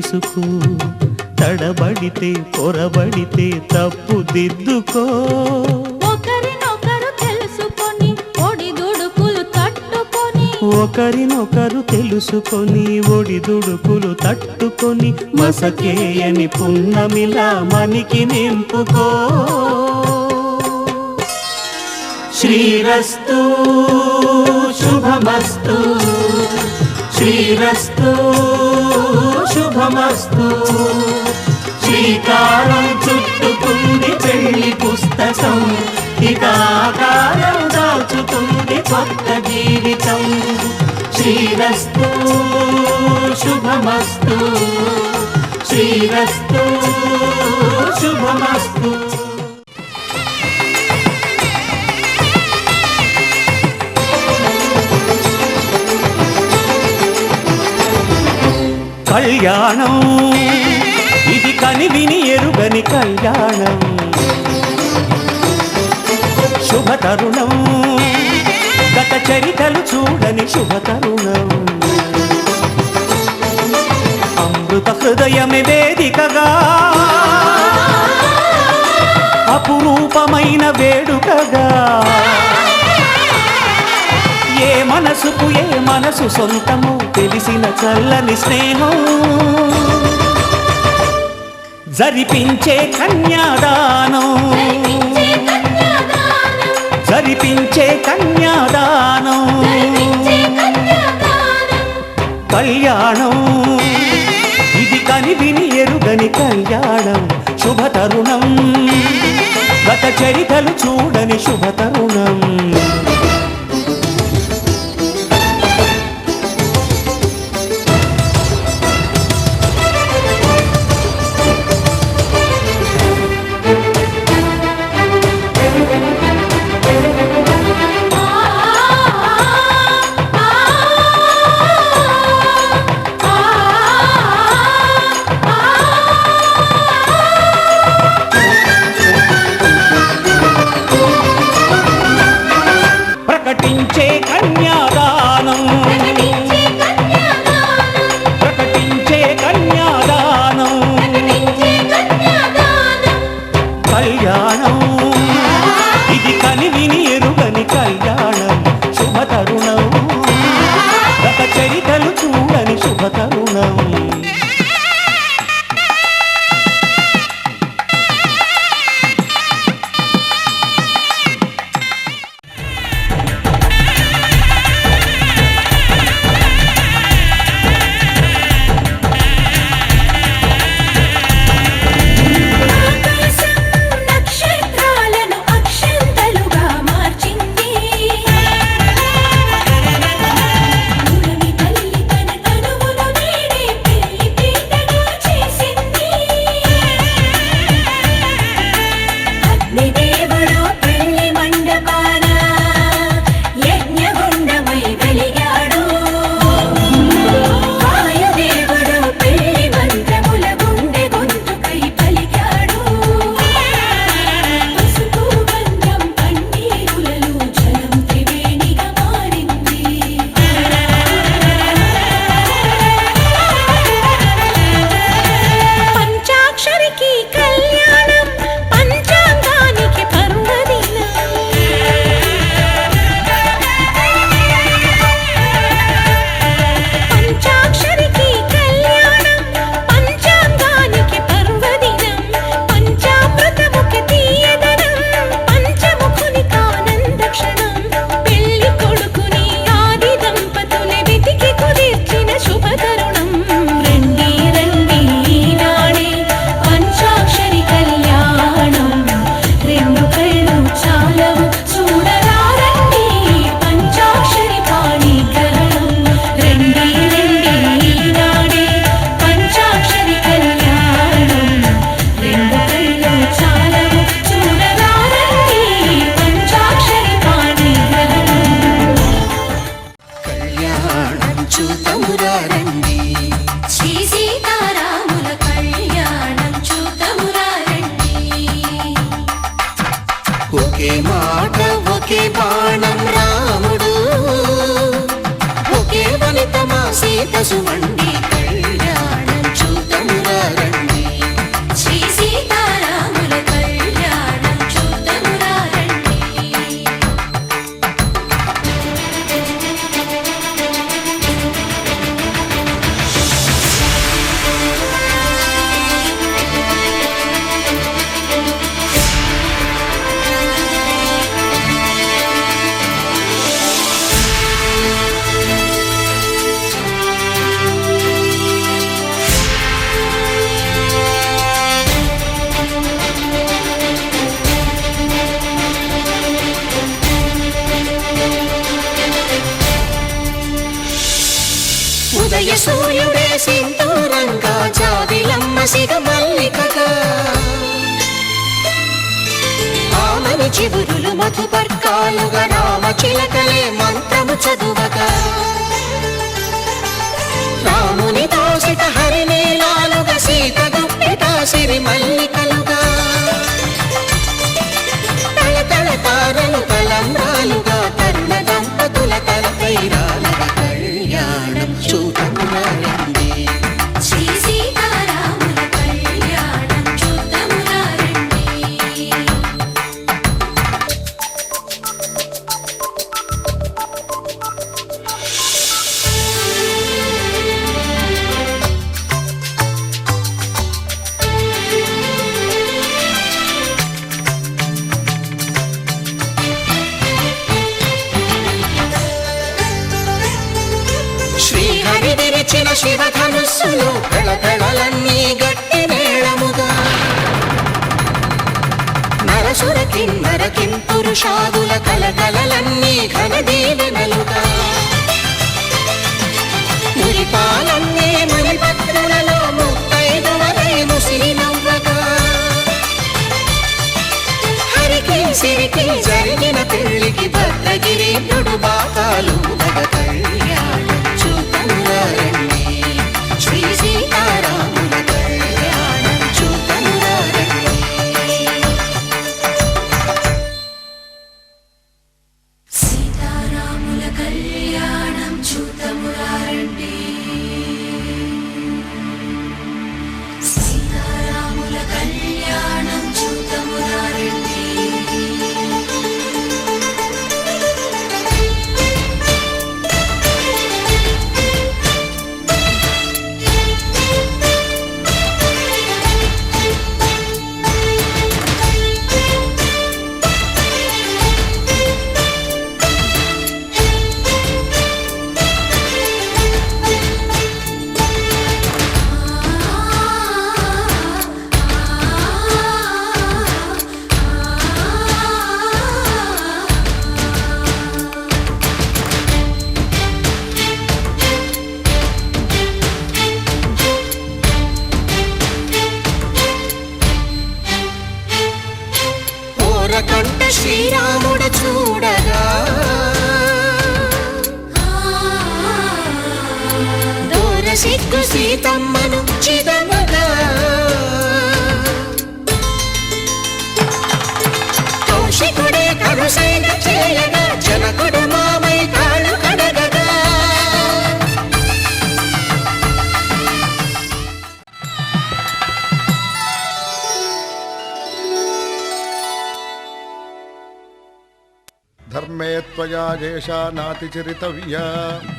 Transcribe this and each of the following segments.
చేసుకో, తడబడితే పొరబడితే తప్పు దిద్దుకో. ఒకరినొకరు తెలుసుకొని ఒడిదుడుకులు తట్టుకొని, ఒకరినొకరు తెలుసుకొని ఒడిదుడుకులు తట్టుకొని, మసకేయని పున్నమిలా మనికి నింపుకో. శ్రీరస్తు శుభమస్తు, శ్రీరస్తు శుభమస్తు. శ్రీకారం చుట్టుకుంది పెళ్లి పుస్తకం, ఇక ఆకారం దాచుతుంది కొత్త జీవితం. శ్రీరస్తు శుభమస్తు, శ్రీరస్తు శుభమస్తు. కళ్యాణం ఇది కనివిని ఎరుగని కళ్యాణం, శుభతరుణం గత చరితలు చూడని శుభతరుణం. అమృత హృదయమే వేదికగా, అపురూపమైన వేడుకగా. ఏ మనసుకు ఏ మనసు సొంతము తెలిసిన చల్లని స్నేహం, జరిపించే కన్యాదానం, జరిపించే కన్యాదానం. కళ్యాణం ఇది కనివిని ఎరుగని కళ్యాణం, శుభతరుణం గత చరితలు చూడని శుభతరుణం. ప్రకటించే కన్యాదానం, ప్రకటించే కన్యాదానం. కళ్యాణం ఇది కనివిని ఎరుగని కళ్యాణం, శుభతరుణం గత చరితలు చూడని శుభతరుణం. ఒకే మాట ఒకే బాణం రాముడు, ఒకే వనిత మా సీత సుమండి కళ్యాణం చూద్దాం మానసిక మల్లికగా ఆమని చిగురులు మధుపర్కాలుగా రామ చిలకలే మంత్రము చదువగా రాముని దోసిట హరినీలాలుగా సీత గుప్పిట సిరి మల్లికలుగా తళతళ తారలు తలంబ్రాలుగా తరుణ దంపతుల తలపైరాలుగా కళ్యాణం చూడమురండి శ్రీ సీతారాముల కళ్యాణం చూద్దామురా రండి. శ్రీహరి విరిచిన శివధనుస్సులు కళకళలన్నీ గట్టి మేళముగా నరసుర కిన్నర కింపురుషాదుల కలకలలన్నీ ఘన దీవెనలుగా మురిపాలన్నీ మునిపత్రులలో ముత్తైదువలై ముసిలి నవ్వగా హరికి సిరికి జరిగిన పెళ్లికి భద్రగిరి బాకాలు కళ్యాణం చూడమురండి శ్రీ సీతారాముల కళ్యాణం చూడమురండి సీతారాముల కళ్యాణం చూద్దామురా రండి. సీతారాముల కళ్యాణం చూద్దామురా రండి. ఓరకంట శ్రీరాముడు చూడగా దూర సిగ్గు సీతమ్మను చిదమగా కౌశికుడే కరుసైన చేయగా జనకుడు మామై కాళ్ళు కడగగా ధర్మే త్వయా ఏషా నాతిచరితవ్యా.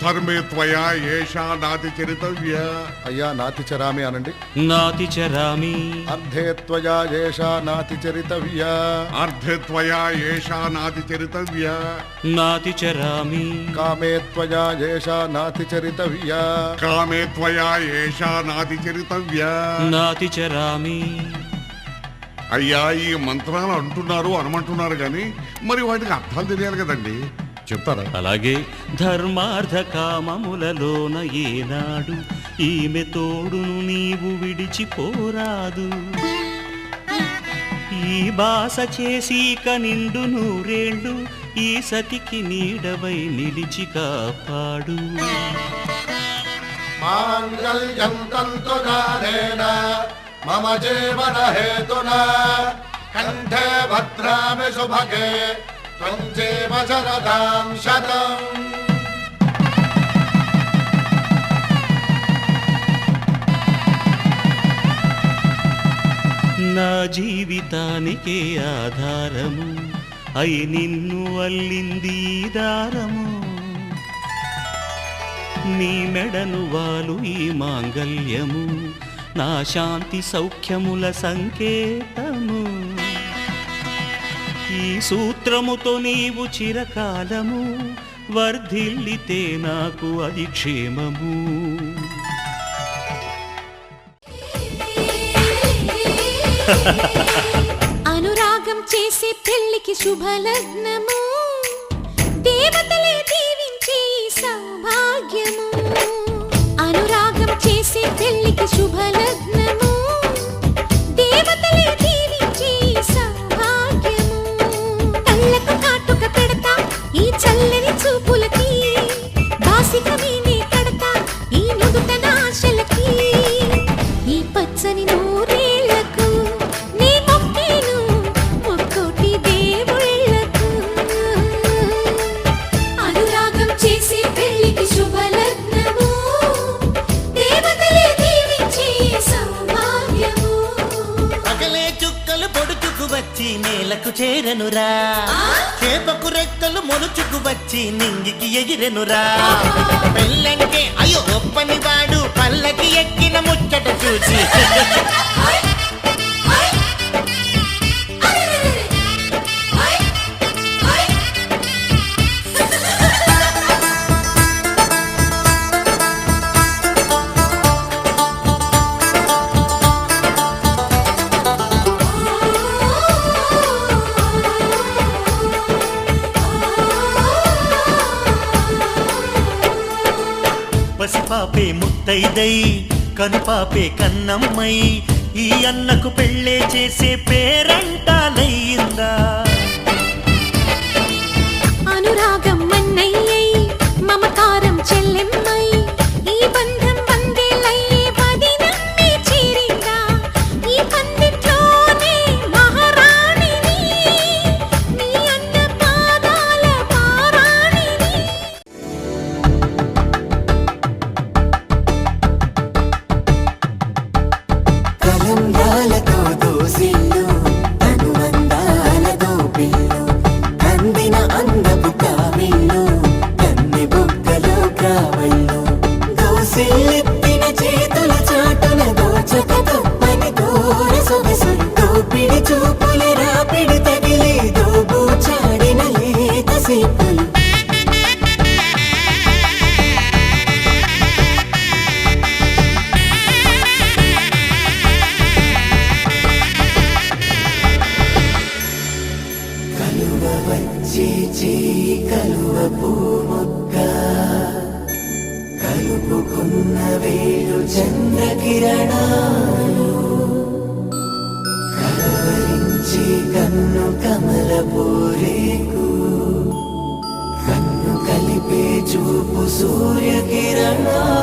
ధర్మే త్వయా ఏషా నాతి చరితవ్య. అయ్యా నాతిచరామి అనండి. నాతిచరామి అర్ధే త్వయా ఏషా నాతిచరితవ్యా. అర్ధే త్వయా ఏషా నాతి చరితవ్య. నాతిచరామి కామే త్వయా ఏషా నాతిచరితవ్యా. కామే త్వయా ఏషా నాతి చరితవ్య. నాతిచరామి. అయ్యా ఈ మంత్రాలు అంటున్నారు అనమంటున్నారు గాని మరి వాటికి అర్థాలు తెలియాలి కదండి, చెప్తారా? అలాగే ధర్మార్థ కామములలోన ఏనాడు ఈమె తోడును నీవు విడిచిపోరాదు. ఈ బాస చేసి కనిండు నూరేళ్ళు ఈ సతికి నీడవై నిలిచి కాపాడు. మాంగళ్యం తంతునానేన మమ జీవన హేతునా కంఠే భద్రామి శుభగే త్వం జీవ శరదాం శతం. నా జీవితానికే ఆధారము అయి నిన్ను అల్లింది ఈ దారము. నీ మెడను వాలు ఈ మాంగల్యము నా శాంతి సౌఖ్యముల సంకేతము. ఈ సూత్రముతో నీవు చిరకాలము వర్ధిల్లితే నాకు అది క్షేమము. అనురాగం చేసే పెళ్లికి శుభలగ్నము దేవతలే దీవించే సౌభాగ్యము. అనురాగం చేసే పెళ్లికి శుభలగ్నము చూపులకి బాసికమే నే కడతా ఈ నుదుట నాశలకి ఈ పచ్చని నూరేళ్లకు నీ మొక్కేను ఒక్కోటి దేవుళ్ళకు అనురాగం చేసి పెళ్లికి శుభలగ్నము దేవతలే దీవించే సౌభాగ్యము పగలే చుక్కలు పొడుచుకు వచ్చి నేలకు చేరనురా చేపకు రెక్కలు మొలుచుకు వచ్చి నింగికి ఎగిరెనురా పెళ్ళంటే అయ్యో ఒప్పని వాడు పల్లకి ఎక్కిన ముచ్చట చూసి పసిపాపే ముత్తైదై కనుపాపే కన్నమ్మై ఈ అన్నకు పెళ్ళే చేసే పేరంటాలయ్యిందా అనురాగం మన్నయ్యై మమకారం చెల్లెమ్మై ఈ బంధం వందేలయ్యే వదినమ్మే చేరిందా ఈ పందిట్లోనే మహారాణిని నీ అన్న పాదాల పారాణిని కలంబ్రాలతో దోసిళ్ళు తనువందాలతో పిల్లు కందిన అందపు కావిళ్ళు కన్నె బుగ్గలో కావళ్ళు దోసిళ్ళెత్తిన చేతుల చాటున దోచక తప్పని దూర సొగసులు దోపిడి చూపుల రాపిడి తగిలి దోబూచాడిన లేత సేపులు కలువ వచ్చే చేయి కలువ పూముక్క కలుపుకున్న వేలు చంద్రకిరణాలు కలవరించి కన్ను కమల పూరేకు కన్ను కలిపే చూపు సూర్యకిరణాలు